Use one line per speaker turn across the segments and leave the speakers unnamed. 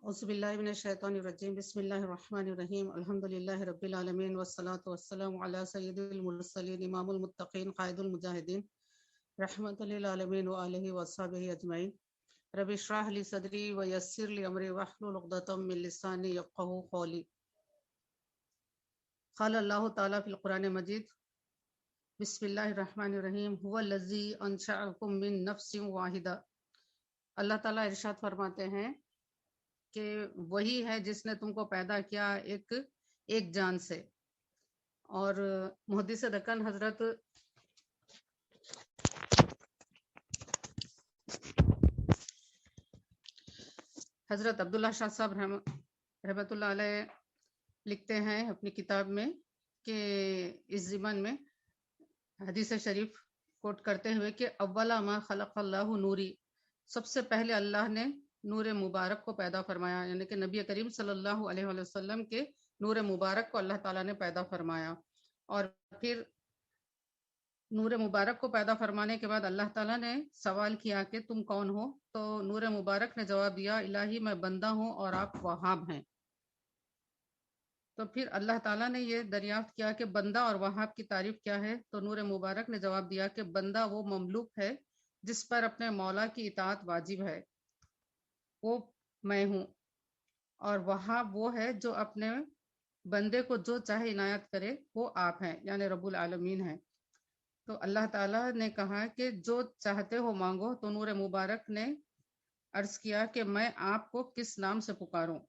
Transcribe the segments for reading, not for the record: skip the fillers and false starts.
اعوذ باللہ من الشیطان الرجیم بسم اللہ الرحمن الرحیم الحمد للہ رب العالمین والصلاة والسلام علی سید المرسلین امام المتقین قائد المجاہدین رحمت للعالمین وآلہ وصحبہ اجمعین رب اشرح لی صدری ویسر لی امری واحلل عقدۃ من لسانی یفقہوا قولی. قال اللہ تعالیٰ فی القرآن مجید بسم اللہ الرحمن الرحیم هو الذی انشأکم من نفس واحدہ. اللہ تعالیٰ ارشاد فرماتے ہیں کہ وہی ہے جس نے تم کو پیدا کیا ایک جان سے. اور محدث دکن حضرت عبداللہ شاہ صاحب رحمۃ اللہ علیہ لکھتے ہیں اپنی کتاب میں کہ اس ضمن میں حدیث شریف کوٹ کرتے ہوئے کہ اولا ما خلق اللہ نوری، سب سے پہلے اللہ نے نور مبارک کو پیدا فرمایا، یعنی کہ نبی کریم صلی اللہ علیہ وسلم کے نور مبارک کو اللہ تعالیٰ نے پیدا فرمایا. اور پھر نور مبارک کو پیدا فرمانے کے بعد اللہ تعالیٰ نے سوال کیا کہ تم کون ہو؟ تو نور مبارک نے جواب دیا الہی میں بندہ ہوں اور آپ وہاب ہیں. تو پھر اللہ تعالیٰ نے یہ دریافت کیا کہ بندہ اور وہاب کی تعریف کیا ہے؟ تو نور مبارک نے جواب دیا کہ بندہ وہ مملوک ہے جس پر اپنے مولا کی اطاعت واجب ہے، وہ میں ہوں، اور وہاب وہ ہے جو اپنے بندے کو جو چاہے عنایت کرے، وہ آپ ہیں، یعنی رب العالمین ہیں. تو اللہ تعالیٰ نے کہا کہ جو چاہتے ہو مانگو. تو نور مبارک نے عرض کیا کہ میں آپ کو کس نام سے پکاروں؟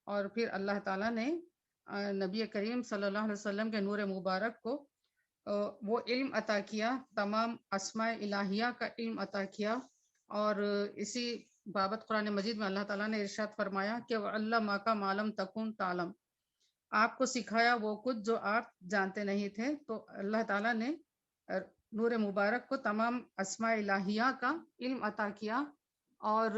اور پھر اللہ تعالیٰ نے نبی کریم صلی اللہ علیہ وسلم کے نور مبارک کو وہ علم عطا کیا، تمام اسماء الہیہ کا علم عطا کیا. اور اسی بابت قرآن مجید میں اللہ تعالیٰ نے ارشاد فرمایا کہ وَعَلَّمَكَ مَا لَمْ تَكُنْ تَعْلَمْ، آپ کو سکھایا وہ کچھ جو آپ جانتے نہیں تھے. تو اللہ تعالیٰ نے نور مبارک کو تمام اسماء الہیہ کا علم عطا کیا. اور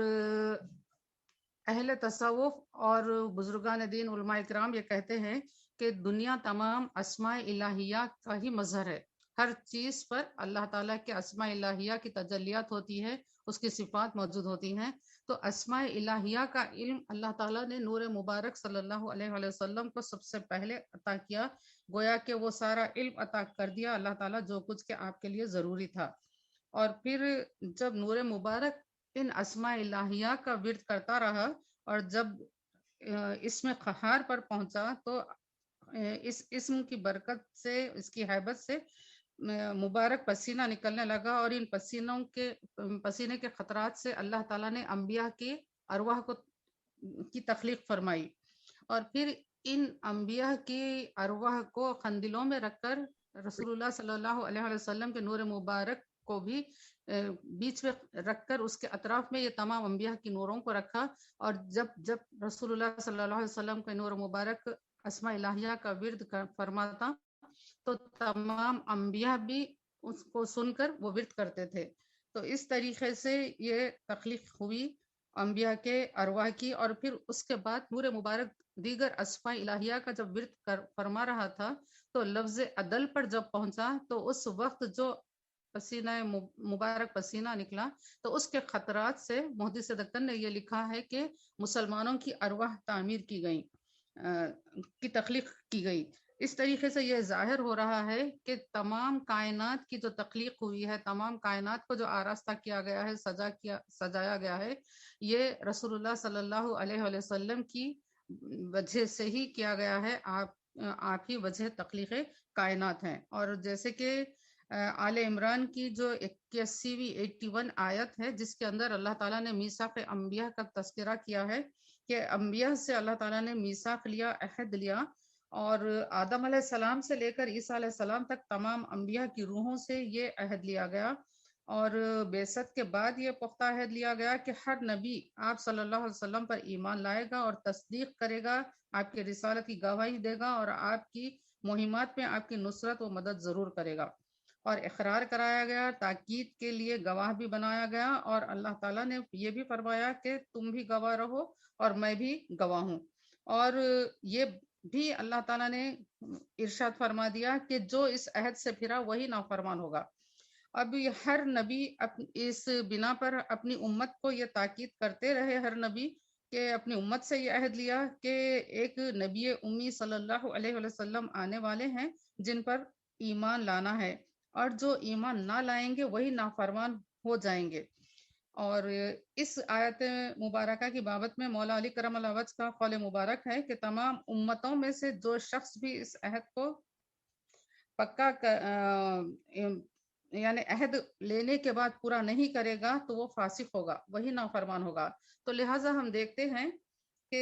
اہل تصوف اور بزرگان دین علماء اکرام یہ کہتے ہیں کہ دنیا تمام اسماء الہیہ کا ہی مظہر ہے. ہر چیز پر اللہ تعالیٰ کے اسماء الہیہ کی تجلیات ہوتی ہے، اس کی صفات موجود ہوتی ہیں. تو اسماء الہیہ کا علم اللہ تعالیٰ نے نور مبارک صلی اللہ علیہ وسلم کو سب سے پہلے عطا کیا، گویا کہ وہ سارا علم عطا کر دیا اللہ تعالیٰ جو کچھ کہ آپ کے لیے ضروری تھا. اور پھر جب نور مبارک ان اسماء الہیہ کا ورد کرتا رہا اور جب اسم قہار پر پہنچا تو اس اسم کی برکت سے، اس کی ہیبت سے مبارک پسینہ نکلنے لگا، اور ان پسینے کے خطرات سے اللہ تعالیٰ نے انبیاء کی ارواح کی تخلیق فرمائی. اور پھر ان انبیاء کی ارواح کو خندلوں میں رکھ کر رسول اللہ صلی اللہ علیہ وسلم کے نور مبارک کو بھی بیچ میں رکھ کر اس کے اطراف میں یہ تمام انبیاء کی نوروں کو رکھا. اور جب رسول اللہ صلی اللہ علیہ وسلم کے نور مبارک اسماء الہیہ کا ورد فرماتا تو تمام انبیاء بھی اس کو سن کر وہ ورد کرتے تھے. تو اس طریقے سے یہ تخلیق ہوئی انبیاء کے ارواح کی. اور پھر اس کے بعد نور مبارک دیگر اسماء الہیہ کا جب ورد فرما رہا تھا تو لفظ عدل پر جب پہنچا تو اس وقت جو پسینہ مبارک پسینہ نکلا تو اس کے خطرات سے محدث دکن نے یہ لکھا ہے کہ مسلمانوں کی ارواح تعمیر کی گئی، کی تخلیق کی گئی. اس طریقے سے یہ ظاہر ہو رہا ہے کہ تمام کائنات کی جو تخلیق ہوئی ہے، تمام کائنات کو جو آراستہ کیا گیا ہے، سجایا گیا ہے، یہ رسول اللہ صلی اللہ علیہ وسلم کی وجہ سے ہی کیا گیا ہے. آپ ہی وجہ تخلیق کائنات ہیں. اور جیسے کہ آل عمران کی جو 81 آیت ہے جس کے اندر اللہ تعالیٰ نے میثاق انبیاء کا تذکرہ کیا ہے کہ انبیاء سے اللہ تعالیٰ نے میثاق لیا، عہد لیا، اور آدم علیہ السلام سے لے کر عیسیٰ علیہ السلام تک تمام انبیاء کی روحوں سے یہ عہد لیا گیا. اور بعثت کے بعد یہ پختہ عہد لیا گیا کہ ہر نبی آپ صلی اللہ علیہ وسلم پر ایمان لائے گا اور تصدیق کرے گا، آپ کی رسالت کی گواہی دے گا، اور آپ کی مہمات میں آپ کی نصرت و مدد ضرور کرے گا. اور اقرار کرایا گیا، تاکید کے لیے گواہ بھی بنایا گیا، اور اللہ تعالیٰ نے یہ بھی فرمایا کہ تم بھی گواہ رہو اور میں بھی گواہ ہوں. اور یہ بھی اللہ تعالیٰ نے ارشاد فرما دیا کہ جو اس عہد سے پھرا وہی نافرمان ہوگا. اب یہ ہر نبی اس بنا پر اپنی امت کو یہ تاکید کرتے رہے، ہر نبی کہ اپنی امت سے یہ عہد لیا کہ ایک نبی امی صلی اللہ علیہ وسلم آنے والے ہیں جن پر ایمان لانا ہے، اور جو ایمان نہ لائیں گے وہی نافرمان ہو جائیں گے۔ اور اس آیت مبارکہ کی بابت میں مولا علی کرم اللہ وجہ کا قول مبارک ہے کہ تمام امتوں میں سے جو شخص بھی اس عہد کو پکا یعنی عہد لینے کے بعد پورا نہیں کرے گا تو وہ فاسق ہوگا، وہی نافرمان ہوگا۔ تو لہٰذا ہم دیکھتے ہیں کہ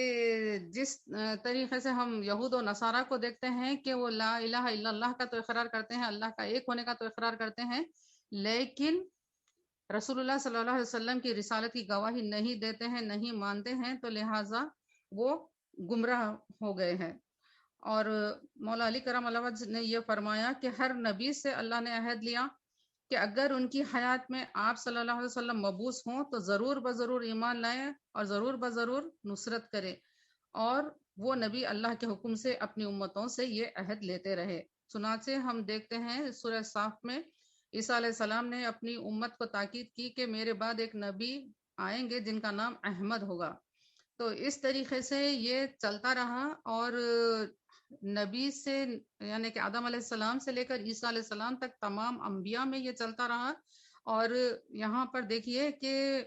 جس طریقے سے ہم یہود و نصارہ کو دیکھتے ہیں کہ وہ لا الہ الا اللہ کا تو اقرار کرتے ہیں، اللہ کا ایک ہونے کا تو اقرار کرتے ہیں، لیکن رسول اللہ صلی اللہ علیہ وسلم کی رسالت کی گواہی نہیں دیتے ہیں، نہیں مانتے ہیں، تو لہٰذا وہ گمراہ ہو گئے ہیں۔ اور مولا علی کرم اللہ وجہ نے یہ فرمایا کہ ہر نبی سے اللہ نے عہد لیا کہ اگر ان کی حیات میں آپ صلی اللہ علیہ وسلم مبعوث ہوں تو ضرور بضرور ایمان لائیں اور ضرور بضرور نصرت کرے، اور وہ نبی اللہ کے حکم سے اپنی امتوں سے یہ عہد لیتے رہے۔ چنانچہ ہم دیکھتے ہیں سورہ صاف میں عیسیٰ علیہ السلام نے اپنی امت کو تاکید کی کہ میرے بعد ایک نبی آئیں گے جن کا نام احمد ہوگا۔ تو اس طریقے سے یہ چلتا رہا، اور نبی سے یعنی کہ آدم علیہ السلام سے لے کر عیسیٰ علیہ السلام تک تمام انبیاء میں یہ چلتا رہا۔ اور یہاں پر دیکھیے کہ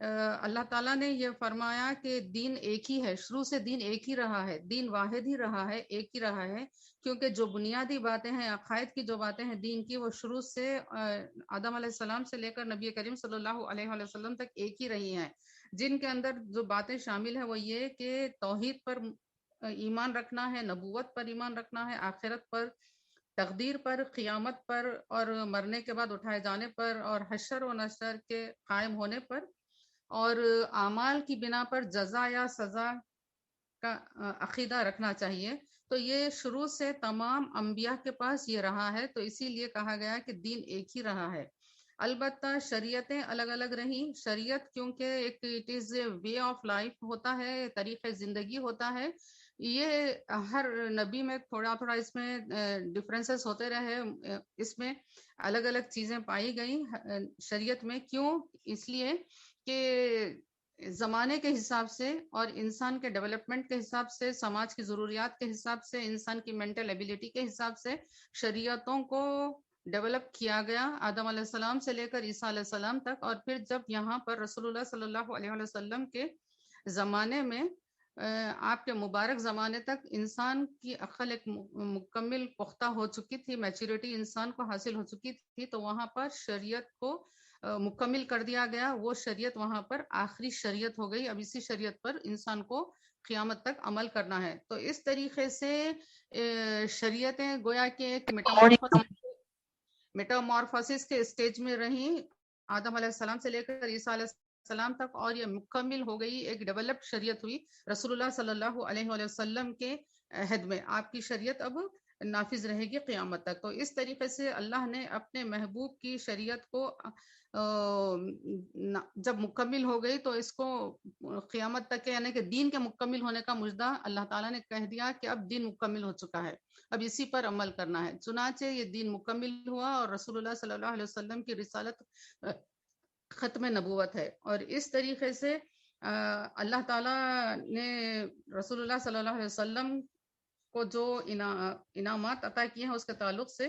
اللہ تعالیٰ نے یہ فرمایا کہ دین ایک ہی ہے، شروع سے دین ایک ہی رہا ہے، دین واحد ہی رہا ہے، ایک ہی رہا ہے، کیونکہ جو بنیادی باتیں ہیں، عقائد کی جو باتیں ہیں دین کی، وہ شروع سے آدم علیہ السلام سے لے کر نبی کریم صلی اللہ علیہ وسلم تک ایک ہی رہی ہیں، جن کے اندر جو باتیں شامل ہیں وہ یہ کہ توحید پر ایمان رکھنا ہے، نبوت پر ایمان رکھنا ہے، آخرت پر، تقدیر پر، قیامت پر، اور مرنے کے بعد اٹھائے جانے پر، اور حشر و نشر کے قائم ہونے پر، اور اعمال کی بنا پر جزا یا سزا کا عقیدہ رکھنا چاہیے۔ تو یہ شروع سے تمام انبیاء کے پاس یہ رہا ہے، تو اسی لیے کہا گیا کہ دین ایک ہی رہا ہے۔ البتہ شریعتیں الگ الگ رہیں، شریعت کیونکہ ایک it is a way of life ہوتا ہے، طریقہ زندگی ہوتا ہے، یہ ہر نبی میں تھوڑا تھوڑا اس میں ڈفرینسز ہوتے رہے، اس میں الگ الگ چیزیں پائی گئیں شریعت میں۔ کیوں؟ اس لیے کہ زمانے کے حساب سے اور انسان کے ڈیولپمنٹ کے حساب سے، سماج کی ضروریات کے حساب سے، انسان کی مینٹل ایبیلٹی کے حساب سے شریعتوں کو ڈیولپ کیا گیا، آدم علیہ السلام سے لے کر عیسیٰ علیہ السلام تک۔ اور پھر جب یہاں پر رسول اللہ صلی اللہ علیہ وسلم کے زمانے میں، آپ کے مبارک زمانے تک انسان کی عقل ایک مکمل پختہ ہو چکی تھی، میچورٹی انسان کو حاصل ہو چکی تھی، تو وہاں پر شریعت کو مکمل کر دیا گیا، وہ شریعت وہاں پر آخری شریعت ہو گئی۔ اب اسی شریعت پر انسان کو قیامت تک عمل کرنا ہے۔ تو اس طریقے سے شریعتیں گویا کہ ایک میٹامورفوسس کے اسٹیج میں رہیں، آدم علیہ السلام سے لے کر عیسیٰ علیہ السلام تک، اور یہ مکمل ہو گئی، ایک ڈیولپڈ شریعت ہوئی رسول اللہ صلی اللہ علیہ وسلم کے عہد میں۔ آپ کی شریعت اب نافذ رہے گی قیامت تک۔ تو اس طریقے سے اللہ نے اپنے محبوب کی شریعت کو جب مکمل ہو گئی تو اس کو قیامت تک یعنی کہ دین کے مکمل ہونے کا مژدہ اللہ تعالیٰ نے کہہ دیا کہ اب دین مکمل ہو چکا ہے، اب اسی پر عمل کرنا ہے۔ چنانچہ یہ دین مکمل ہوا اور رسول اللہ صلی اللہ علیہ وسلم کی رسالت ختم نبوت ہے۔ اور اس طریقے سے اللہ تعالیٰ نے رسول اللہ صلی اللہ علیہ وسلم کو جو انعامات عطا کیے ہیں اس کے تعلق سے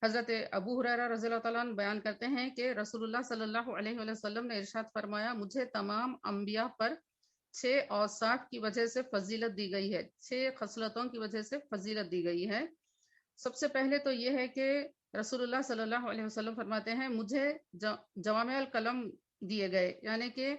حضرت ابو ہریرہ رضی اللہ تعالیٰ عنہ بیان کرتے ہیں کہ رسول اللہ صلی اللہ علیہ وسلم نے ارشاد فرمایا، مجھے تمام انبیاء پر 6 اوصاف کی وجہ سے فضیلت دی گئی ہے، 6 خصلتوں کی وجہ سے فضیلت دی گئی ہے۔ سب سے پہلے تو یہ ہے کہ رسول اللہ صلی اللہ علیہ وسلم فرماتے ہیں مجھے جوامع الکلم دیے گئے، یعنی کہ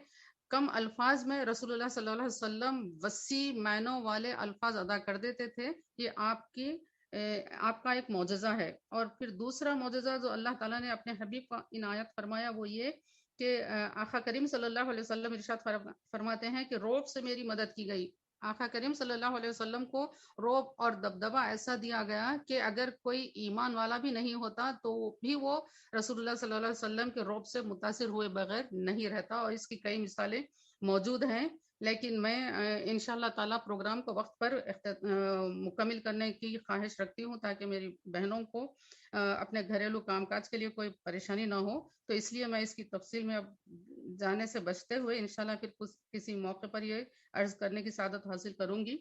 کم الفاظ میں رسول اللہ صلی اللہ علیہ وسلم وسیع معنوں والے الفاظ ادا کر دیتے تھے۔ یہ آپ کا ایک معجزہ ہے۔ اور پھر دوسرا معجزہ جو اللہ تعالیٰ نے اپنے حبیب کو عنایت فرمایا وہ یہ کہ آقا کریم صلی اللہ علیہ وسلم ارشاد فرماتے ہیں کہ رعب سے میری مدد کی گئی۔ آقا کریم صلی اللہ علیہ وسلم کو رعب اور دبدبہ ایسا دیا گیا کہ اگر کوئی ایمان والا بھی نہیں ہوتا تو بھی وہ رسول اللہ صلی اللہ علیہ وسلم کے رعب سے متاثر ہوئے بغیر نہیں رہتا، اور اس کی کئی مثالیں موجود ہیں لیکن میں انشاءاللہ تعالیٰ پروگرام کو وقت پر مکمل کرنے کی خواہش رکھتی ہوں تاکہ میری بہنوں کو اپنے گھریلو کام کاج کے لیے کوئی پریشانی نہ ہو، تو اس لیے میں اس کی تفصیل میں اب جانے سے بچتے ہوئے انشاءاللہ پھر کسی موقع پر یہ عرض کرنے کی سعادت حاصل کروں گی۔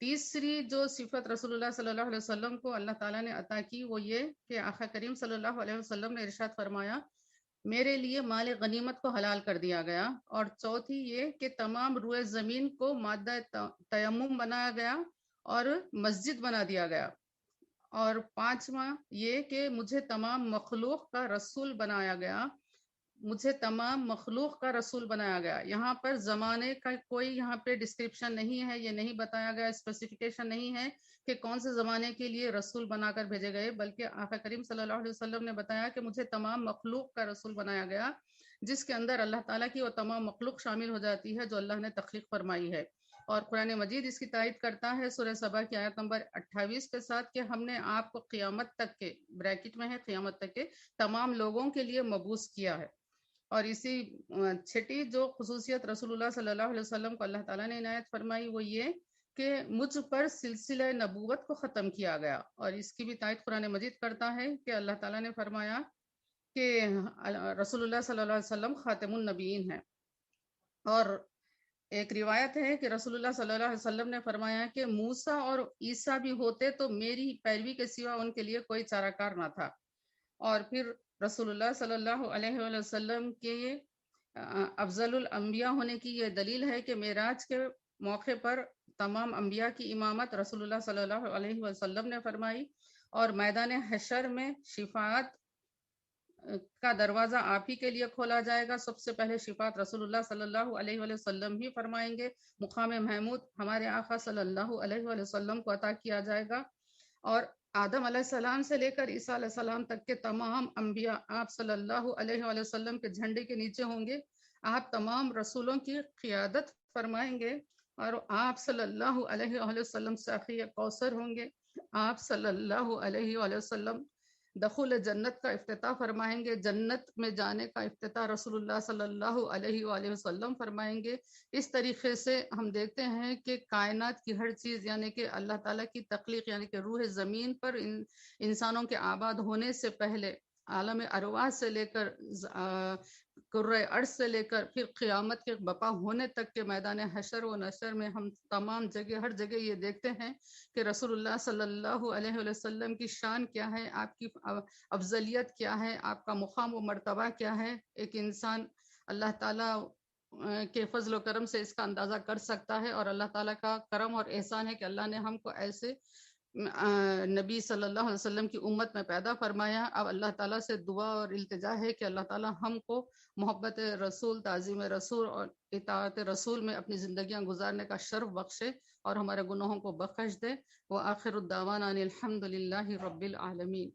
تیسری جو صفت رسول اللہ صلی اللہ علیہ وسلم کو اللہ تعالیٰ نے عطا کی وہ یہ کہ آقا کریم صلی اللہ علیہ وسلم نے ارشاد فرمایا میرے لیے مال غنیمت کو حلال کر دیا گیا، اور چوتھی یہ کہ تمام روئے زمین کو مادہ تیمم بنایا گیا اور مسجد بنا دیا گیا، اور پانچواں یہ کہ مجھے تمام مخلوق کا رسول بنایا گیا، مجھے تمام مخلوق کا رسول بنایا گیا۔ یہاں پر زمانے کا کوئی یہاں پہ ڈسکرپشن نہیں ہے، یہ نہیں بتایا گیا، اسپیسیفیکیشن نہیں ہے کہ کون سے زمانے کے لیے رسول بنا کر بھیجے گئے، بلکہ آقا کریم صلی اللہ علیہ وسلم نے بتایا کہ مجھے تمام مخلوق کا رسول بنایا گیا، جس کے اندر اللہ تعالیٰ کی وہ تمام مخلوق شامل ہو جاتی ہے جو اللہ نے تخلیق فرمائی ہے۔ اور قرآن مجید اس کی تائید کرتا ہے سورہ سبا کی آیت نمبر 28 کے ساتھ کہ ہم نے آپ کو قیامت تک کے، بریکٹ میں ہے قیامت تک کے تمام لوگوں کے لیے مبعوث کیا ہے۔ اور اسی چھٹی جو خصوصیت رسول اللہ صلی اللہ علیہ وسلم کو اللہ تعالیٰ نے عنایت فرمائی وہ یہ کہ مجھ پر سلسلہ نبوت کو ختم کیا گیا، اور اس کی بھی تائید قرآن مجید کرتا ہے کہ اللہ تعالیٰ نے فرمایا کہ رسول اللہ صلی اللہ علیہ وسلم خاتم النبیین ہیں۔ اور ایک روایت ہے کہ رسول اللہ صلی اللہ علیہ وسلم نے فرمایا کہ موسیٰ اور عیسیٰ بھی ہوتے تو میری پیروی کے سوا ان کے لیے کوئی چارہ کار نہ تھا۔ اور پھر رسول اللہ صلی اللہ علیہ وآلہ وسلم کے افضل الانبیاء ہونے کی یہ دلیل ہے کہ معراج کے موقع پر تمام انبیاء کی امامت رسول اللہ صلی اللہ علیہ وسلم نے فرمائی، اور میدان حشر میں شفاعت کا دروازہ آپ ہی کے لیے کھولا جائے گا۔ سب سے پہلے شفاعت رسول اللہ صلی اللہ علیہ وآلہ وسلم ہی فرمائیں گے، مقام محمود ہمارے آقا صلی اللہ علیہ وآلہ وسلم کو عطا کیا جائے گا، اور آدم علیہ السلام سے لے کر عیسیٰ علیہ السلام تک کے تمام انبیاء آپ صلی اللہ علیہ وآلہ وسلم کے جھنڈے کے نیچے ہوں گے۔ آپ تمام رسولوں کی قیادت فرمائیں گے، اور آپ صلی اللہ علیہ وآلہ وسلم ساقی کوثر ہوں گے۔ آپ صلی اللہ علیہ وآلہ وسلم دخول جنت کا افتتاح فرمائیں گے، جنت میں جانے کا افتتاح رسول اللہ صلی اللہ علیہ وآلہ وسلم فرمائیں گے۔ اس طریقے سے ہم دیکھتے ہیں کہ کائنات کی ہر چیز یعنی کہ اللہ تعالیٰ کی تخلیق یعنی کہ روح زمین پر انسانوں کے آباد ہونے سے پہلے عالم ارواح سے لے کر کرۂ ارض سے لے کر پھر قیامت کے بپا ہونے تک کے میدان حشر و نشر میں ہم تمام جگہ ہر جگہ یہ دیکھتے ہیں کہ رسول اللہ صلی اللہ علیہ وسلم کی شان کیا ہے، آپ کی افضلیت کیا ہے، آپ کا مقام و مرتبہ کیا ہے۔ ایک انسان اللہ تعالیٰ کے فضل و کرم سے اس کا اندازہ کر سکتا ہے، اور اللہ تعالیٰ کا کرم اور احسان ہے کہ اللہ نے ہم کو ایسے نبی صلی اللہ علیہ وسلم کی امت میں پیدا فرمایا۔ اب اللہ تعالیٰ سے دعا اور التجا ہے کہ اللہ تعالیٰ ہم کو محبت رسول، تعظیم رسول اور اطاعت رسول میں اپنی زندگیاں گزارنے کا شرف بخشے اور ہمارے گناہوں کو بخش دے۔ وآخر الدعوانا ان الحمد للہ رب العالمین۔